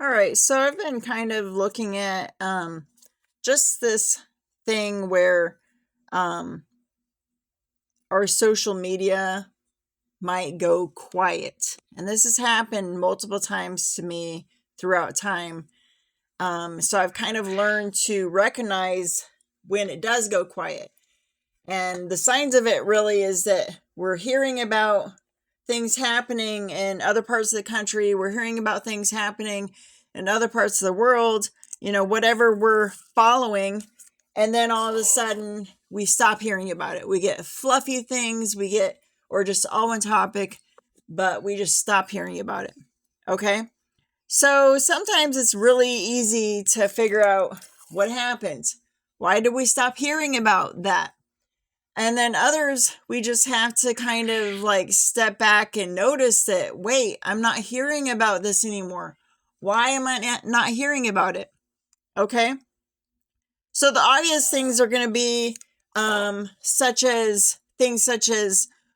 All right, so I've been kind of looking at just this thing where um, our social media might go quiet. And this has happened multiple times to me throughout time. So I've kind of learned to recognize when it does go quiet. And the signs of it really is that we're hearing about things happening in other parts of the country. We're hearing about things happening in other parts of the world, whatever we're following. And then all of a sudden we stop hearing about it. We get fluffy things, or just all one topic, but we just stop hearing about it. Okay. So sometimes it's really easy to figure out what happened. Why did we stop hearing about that? And then others, we just have to kind of like step back and notice that, wait, I'm not hearing about this anymore. Why am I not hearing about it? Okay. So the obvious things are going to be such as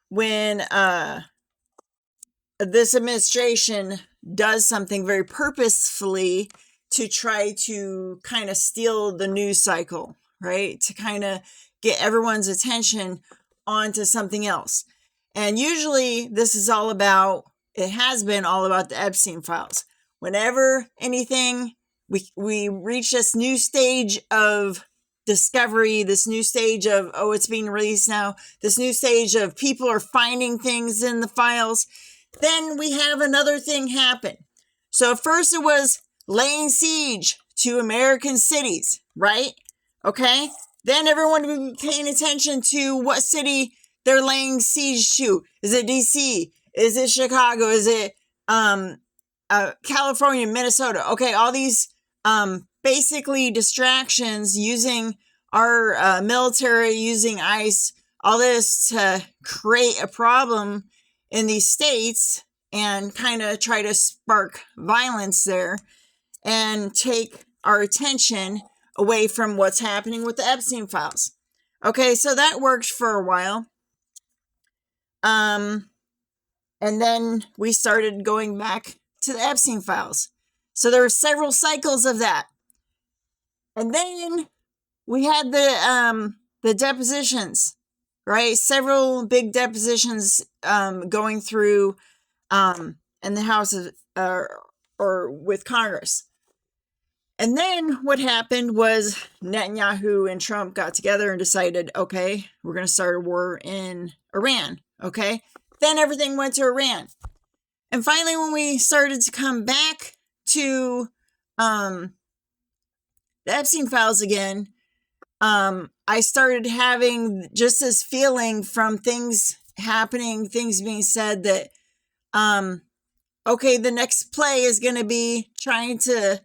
when this administration does something very purposefully to try to kind of steal the news cycle, right? To kind of get everyone's attention onto something else. And usually it has been all about the Epstein files. Whenever anything, we reach this new stage of discovery, this new stage of, oh, it's being released now, this new stage of people are finding things in the files, then we have another thing happen. So first it was laying siege to American cities, right? Okay. Then everyone would be paying attention to what city they're laying siege to. Is it DC? Is it Chicago? Is it California, Minnesota? Okay, all these basically distractions using our military, using ICE, all this to create a problem in these states and kind of try to spark violence there and take our attention away from what's happening with the Epstein files. Okay, so that worked for a while. And then we started going back to the Epstein files. So there were several cycles of that. And then we had the depositions, right? Several big depositions going through in the House of, or with Congress. And then what happened was Netanyahu and Trump got together and decided, okay, we're going to start a war in Iran. Okay. Then everything went to Iran. And finally, when we started to come back to the Epstein files again, I started having just this feeling from things happening, things being said that, okay, the next play is going to be trying to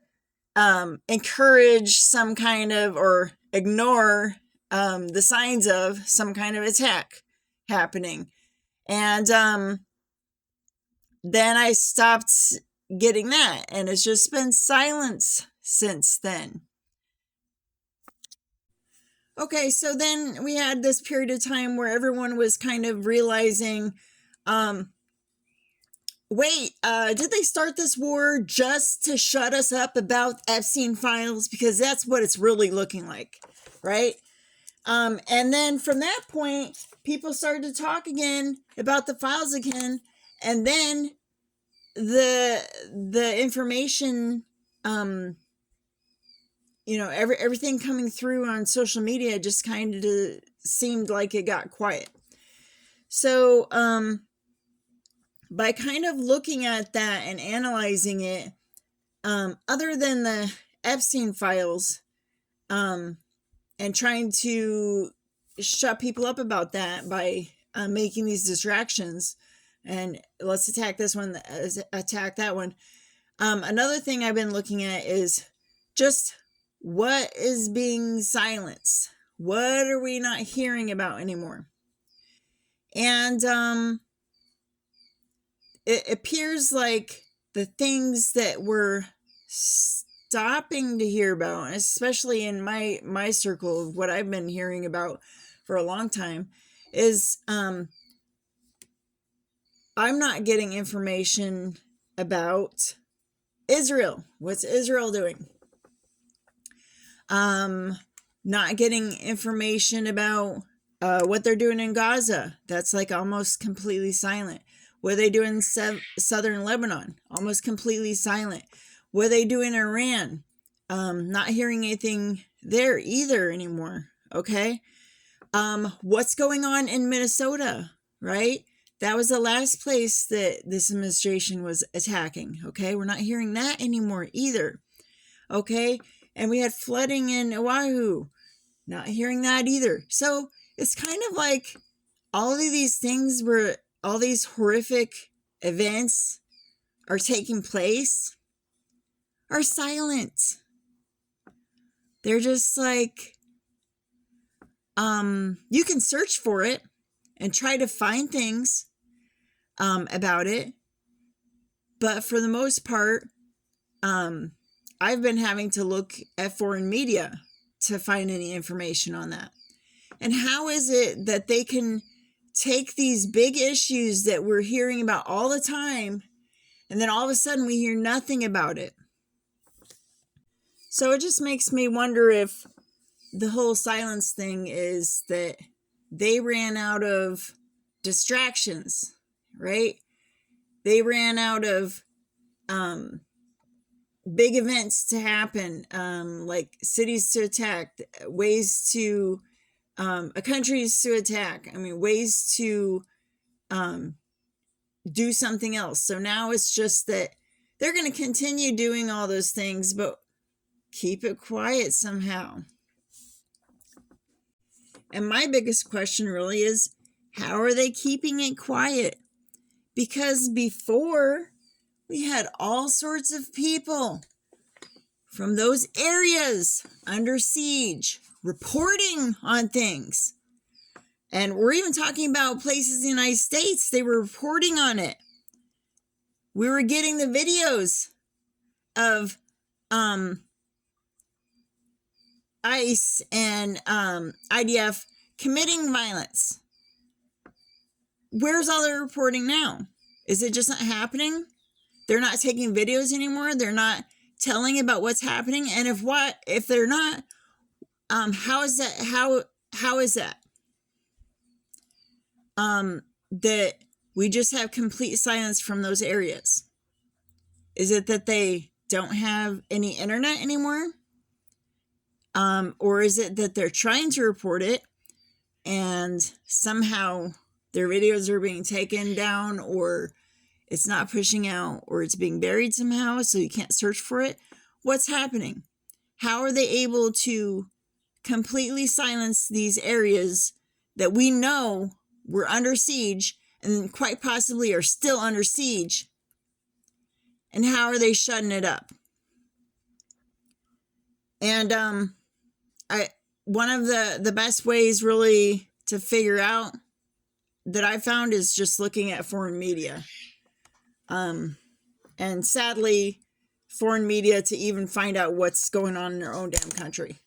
encourage some kind of, or ignore the signs of some kind of attack happening. And then I stopped getting that, and it's just been silence since then. Okay, so then we had this period of time where everyone was kind of realizing, wait, did they start this war just to shut us up about Epstein files? Because that's what it's really looking like, right? And then from that point, people started to talk again about the files again, and then the information, everything coming through on social media just kind of seemed like it got quiet. So, by kind of looking at that and analyzing it, other than the Epstein files, and trying to shut people up about that by making these distractions, and let's attack this one, attack that one. Another thing I've been looking at is just what is being silenced. What are we not hearing about anymore? And it appears like the things that we're stopping to hear about, especially in my circle of what I've been hearing about for a long time, is I'm not getting information about Israel. What's Israel doing? Not getting information about what they're doing in Gaza. That's like almost completely silent. What are they doing in southern Lebanon? Almost completely silent. What are they doing in Iran? Not hearing anything there either anymore. Okay. What's going on in Minnesota, right? That was the last place that this administration was attacking. Okay. We're not hearing that anymore either. Okay. And we had flooding in Oahu. Not hearing that either. So it's kind of like all of these things where all these horrific events are taking place are silent. They're just like, you can search for it and try to find things about it. But for the most part, I've been having to look at foreign media to find any information on that. And how is it that they can take these big issues that we're hearing about all the time, and then all of a sudden we hear nothing about it? So it just makes me wonder if the whole silence thing is that they ran out of distractions, right? They ran out of big events to happen, like cities to attack, ways to countries to attack. I mean, ways to do something else. So now it's just that they're going to continue doing all those things, but keep it quiet somehow. And my biggest question really is, how are they keeping it quiet? Because before, we had all sorts of people from those areas under siege reporting on things. And we're even talking about places in the United States, they were reporting on it. We were getting the videos of ICE and IDF committing violence. Where's all the reporting now? Is it just not happening? They're not taking videos anymore. They're not telling about what's happening. And if they're not, how is that? How is that? That we just have complete silence from those areas. Is it that they don't have any internet anymore? Or is it that they're trying to report it and somehow their videos are being taken down, or it's not pushing out, or it's being buried somehow so you can't search for it? What's happening? How are they able to completely silence these areas that we know were under siege and quite possibly are still under siege? And how are they shutting it up? And one of the best ways really to figure out that I found is just looking at foreign media. And sadly, foreign media to even find out what's going on in their own damn country.